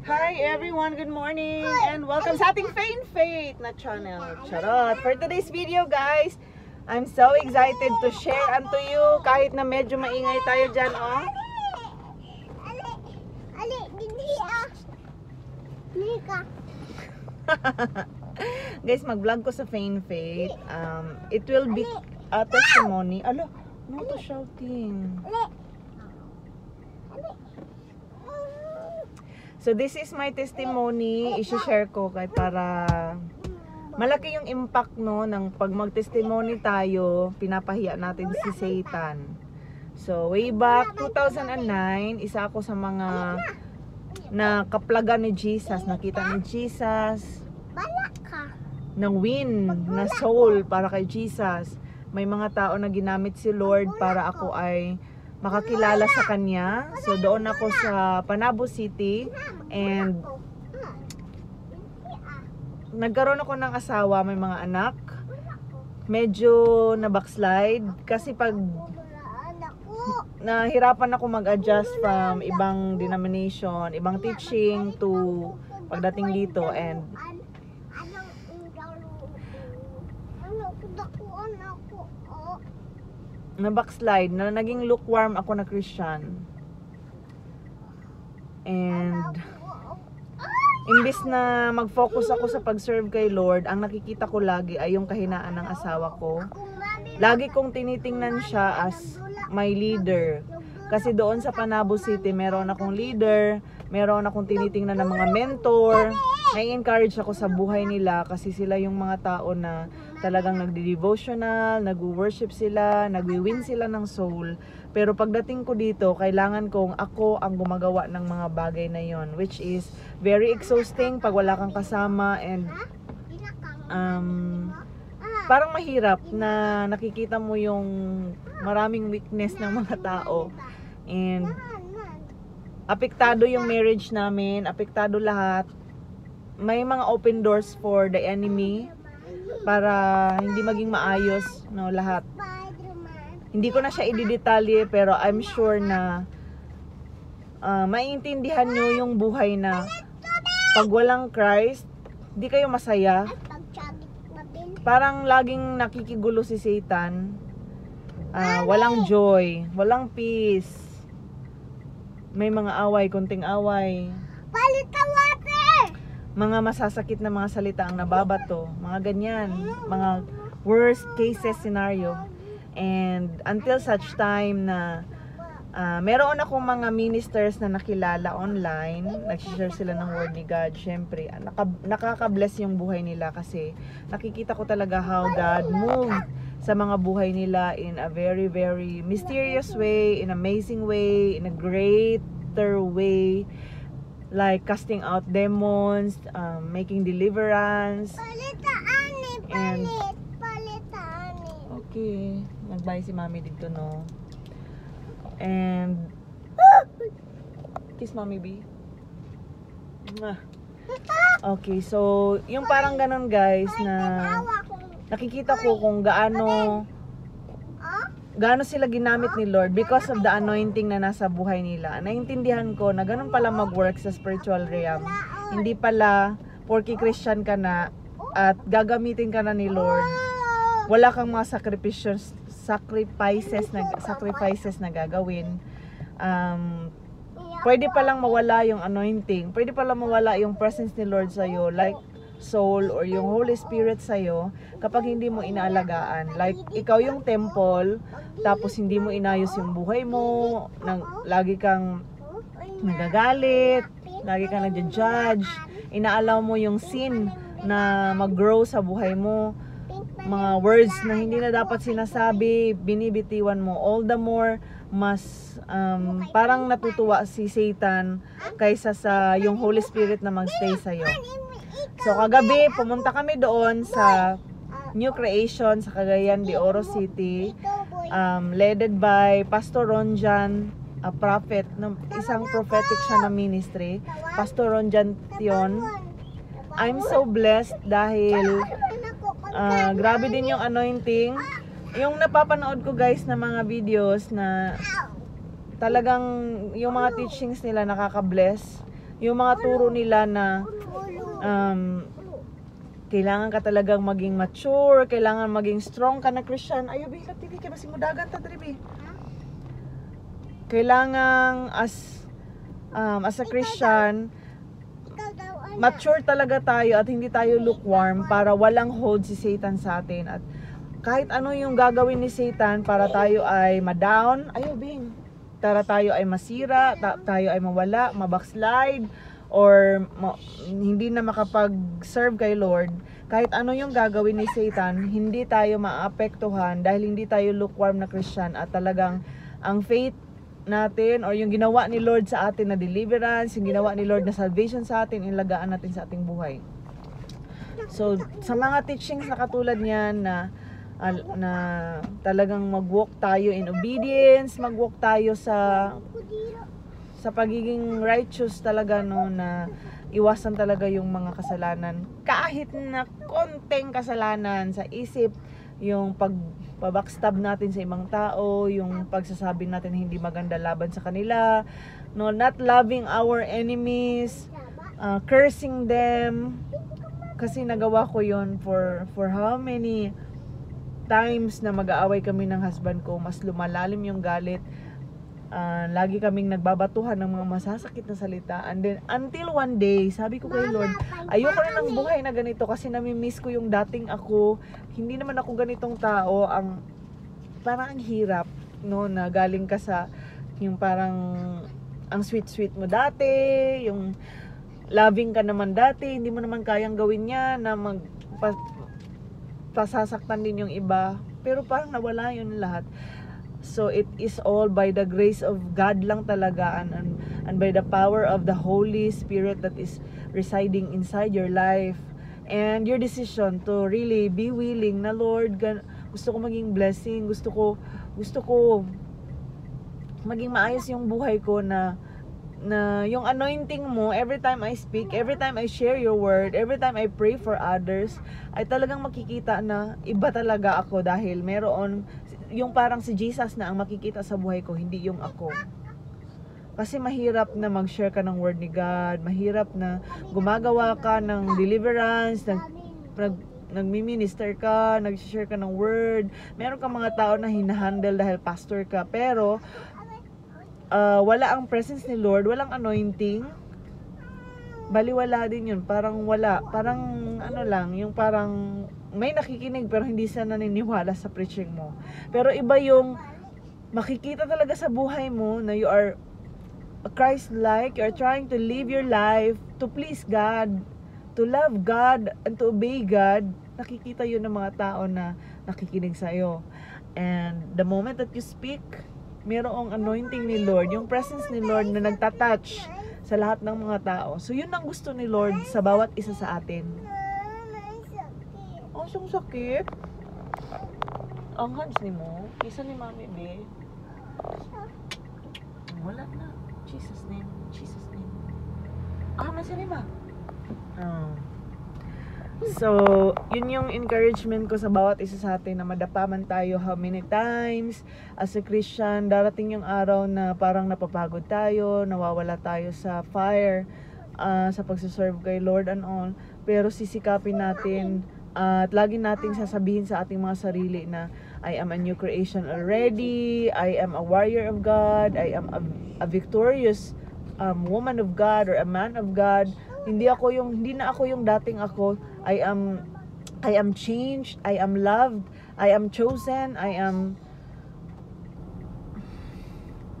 Hi everyone, good morning and welcome sa ating Faith na channel. Charot! For today's video guys, I'm so excited to share unto you kahit na medyo maingay tayo dyan, oh. Guys, mag-vlog ko sa Faith. It will be a testimony. Alo, no to shouting. So this is my testimony, i-share ko kay para malaki yung impact no ng pag mag-testimony tayo, pinapahiya natin si Satan. So way back 2009, isa ako sa mga nakaplaga ni Jesus, nakita ni Jesus ng win na soul para kay Jesus. May mga tao na ginamit si Lord para ako ay makakilala sa Kanya. So doon ako sa Panabo City and nagkaroon ako ng asawa, may mga anak. Medyo na backslide kasi pag nahirapan ako mag-adjust from ibang denomination, ibang teaching to pagdating dito and na backslide, na naging lukewarm ako na Christian. And imbis na mag-focus ako sa pag-serve kay Lord, ang nakikita ko lagi ay yung kahinaan ng asawa ko. Lagi kong tinitingnan siya as my leader. Kasi doon sa Panabo City, meron akong leader, meron akong tinitingnan ng mga mentor. Nai-encourage ako sa buhay nila kasi sila yung mga tao na talagang nagdi-devotional, nag-worship sila, nagwi-win sila ng soul. Pero pagdating ko dito, kailangan kong ako ang gumagawa ng mga bagay na yon, which is very exhausting pag wala kang kasama and parang mahirap na nakikita mo yung maraming weakness ng mga tao. And apektado yung marriage namin, apektado lahat. May mga open doors for the enemy para hindi maging maayos no lahat. Hindi ko na siya i-detalye pero I'm sure na maiintindihan nyo yung buhay na pag walang Christ, di kayo masaya. Parang laging nakikigulo si Satan. Walang joy, walang peace. May mga away, konting away. Mga masasakit na mga salita ang nababato, mga ganyan, mga worst cases scenario. And until such time na meron akong mga ministers na nakilala online, nag-share sila ng word ni God, syempre, nakaka-bless yung buhay nila kasi nakikita ko talaga how God moved sa mga buhay nila in a very, very mysterious way, in amazing way, in a greater way. Like casting out demons, making deliverance. And okay, nagbay si Mami dito no. And kiss Mami B. Okay, so yung parang ganun guys na nakikita ko kung gaano sila ginamit ni Lord because of the anointing na nasa buhay nila. Naintindihan ko na ganun pala mag-work sa spiritual realm. Hindi pala porky Christian ka na at gagamitin ka na ni Lord. Wala kang mga sacrifices na gagawin. Pwede palang mawala yung anointing. Pwede palang mawala yung presence ni Lord sa'yo. Like soul or yung Holy Spirit sa'yo kapag hindi mo inaalagaan. Like, ikaw yung temple, tapos hindi mo inayos yung buhay mo, lagi kang nagagalit, lagi kang nagja-judge, inaalaw mo yung sin na mag-grow sa buhay mo, mga words na hindi na dapat sinasabi, binibitiwan mo. All the more, mas parang natutuwa si Satan kaysa sa yung Holy Spirit na magstay sa'yo. So kagabi, pumunta kami doon sa New Creation sa Cagayan de Oro City, led by Pastor Ronjan, a prophet, isang prophetic siya na ministry, Pastor Ronjan Tion. I'm so blessed dahil grabe din yung anointing. Yung napapanood ko guys na mga videos na talagang yung mga teachings nila nakaka-bless. yung mga turo nila na kailangan ka talagang maging mature, kailangan maging strong ka na Christian. Ayo bi, pili kay basing mudagan ta diri. Kailangan as a Christian, mature talaga tayo at hindi tayo lukewarm para walang hold si Satan sa atin. At kahit ano yung gagawin ni Satan para tayo ay ma-down, ayo bing, para tayo ay masira, tayo ay mawala, mabackslide, or hindi na makapag-serve kay Lord, kahit ano yung gagawin ni Satan, hindi tayo maapektuhan dahil hindi tayo lukewarm na Christian at talagang ang faith natin or yung ginawa ni Lord sa atin na deliverance, yung ginawa ni Lord na salvation sa atin, ilagaan natin sa ating buhay. So, sa mga teachings na katulad niyan na talagang mag-walk tayo in obedience, mag-walk tayo sa pagiging righteous talaga, no, na iwasan talaga yung mga kasalanan, kahit na konting kasalanan sa isip, yung pagbabackstab natin sa ibang tao, yung pagsasabi natin na hindi maganda laban sa kanila, no, not loving our enemies, cursing them, kasi nagawa ko yon for how many times na mag-aaway kami ng husband ko, mas lumalalim yung galit. Lagi kaming nagbabatuhan ng mga masasakit na salita, and then until one day sabi ko kay Lord, ayoko na ng buhay na ganito kasi nami-miss ko yung dating ako. Hindi naman ako ganitong tao, parang ang hirap, no, na galing ka sa yung parang ang sweet mo dati, yung loving ka naman dati, hindi mo naman kayang gawin niya na pasasaktan din yung iba, pero parang nawala yun lahat. So it is all by the grace of God lang talaga, and by the power of the Holy Spirit that is residing inside your life, and your decision to really be willing na, Lord, gusto ko maging blessing, gusto ko maging maayos yung buhay ko, na yung anointing mo, every time I speak, every time I share your word, every time I pray for others, ay talagang makikita na iba talaga ako, dahil meron yung parang si Jesus na ang makikita sa buhay ko, hindi yung ako. Kasi mahirap na mag-share ka ng word ni God, mahirap na gumagawa ka ng deliverance, nagmi-minister ka, nag-share ka ng word, meron kang mga tao na hinahandle dahil pastor ka, pero wala ang presence ni Lord, walang anointing, baliwala din yun. Parang wala, parang ano lang, yung parang may nakikinig pero hindi siya naniniwala sa preaching mo. Pero iba yung makikita talaga sa buhay mo na you are Christ-like, you are trying to live your life to please God, to love God, and to obey God. Nakikita yun ng mga tao na nakikinig sa'yo. And the moment that you speak, mayroong anointing ni Lord, yung presence ni Lord na nagtatouch sa lahat ng mga tao. So yun ang gusto ni Lord sa bawat isa sa atin. Oh, siyang sakit. Ang hands ni mo, isa ni Mami B. Wala na. Jesus name, Jesus name. Nasa lima. So, yun yung encouragement ko sa bawat isa sa atin, na madapaman tayo how many times as a Christian. Darating yung araw na parang napapagod tayo, nawawala tayo sa fire, sa pagsaserve kay Lord and all. Pero sisikapin natin at lagi nating sasabihin sa ating mga sarili na I am a new creation already, I am a warrior of God, I am a victorious woman of God or a man of God. Hindi na ako yung dating ako. I am changed, I am loved, I am chosen,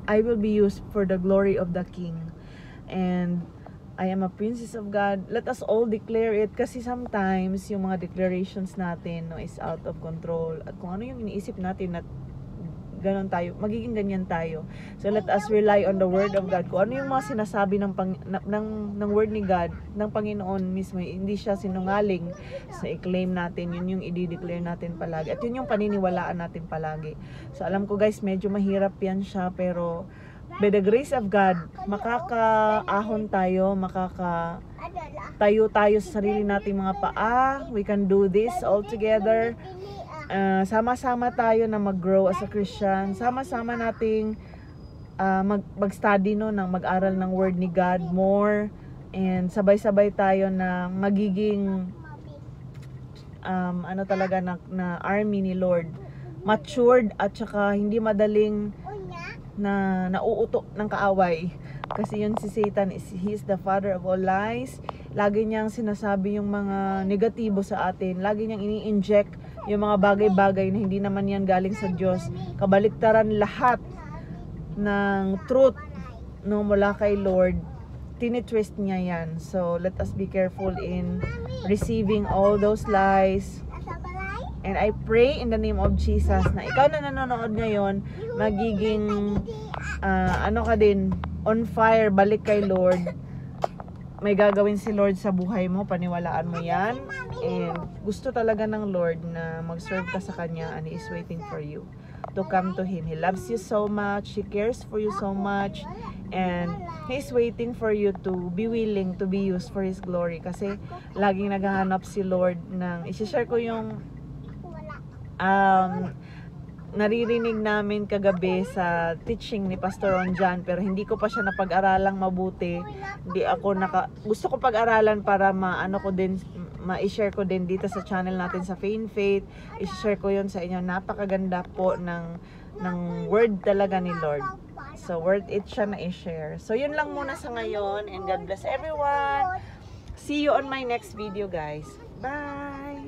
I will be used for the glory of the King. And I am a princess of God. Let us all declare it, kasi sometimes yung mga declarations natin, no, is out of control. At kung ano yung iniisip natin na ganon tayo, magiging ganyan tayo. So let us rely on the word of God. Kung ano yung mga sinasabi ng word ni God, ng Panginoon mismo, hindi siya sinungaling, sa i-claim natin, yun yung i-declare natin palagi. At yun yung paniniwalaan natin palagi. So alam ko guys, medyo mahirap yan siya, pero by the grace of God, makakaahon tayo, tayo sa sarili nating mga paa. We can do this all together. Sama-sama tayo na mag-grow as a Christian. Sama-sama nating mag-study, no, mag-aral ng word ni God more. And sabay-sabay tayo na magiging ano talaga na army ni Lord. Matured at saka hindi madaling na nauuto ng kaaway. Kasi yun si Satan, he's the father of all lies. Lagi niyang sinasabi yung mga negatibo sa atin. Lagi niyang ini-inject yung mga bagay-bagay na hindi naman yan galing sa Diyos. Kabaliktaran lahat ng truth no, mula kay Lord. Tinitwist niya yan. So, let us be careful in receiving all those lies. And I pray in the name of Jesus na ikaw na nanonood ngayon, magiging ano ka din, on fire, balik kay Lord. May gagawin si Lord sa buhay mo, paniwalaan mo yan. And gusto talaga ng Lord na mag-serve ka sa Kanya, and He is waiting for you to come to Him. He loves you so much, He cares for you so much, and He's waiting for you to be willing to be used for His glory. Kasi laging naghahanap si Lord ng, isi-share ko yung naririnig namin kagabi sa teaching ni Pastor Ronjan, pero hindi ko pa siya napag-aralang mabuti. Hindi ako gusto ko pag-aralan para ma-share ko din dito sa channel natin sa Faith. I-share ko 'yon sa inyo. Napakaganda po ng word talaga ni Lord. So worth it siya na i-share. So yun lang muna sa ngayon, and God bless everyone. See you on my next video, guys. Bye.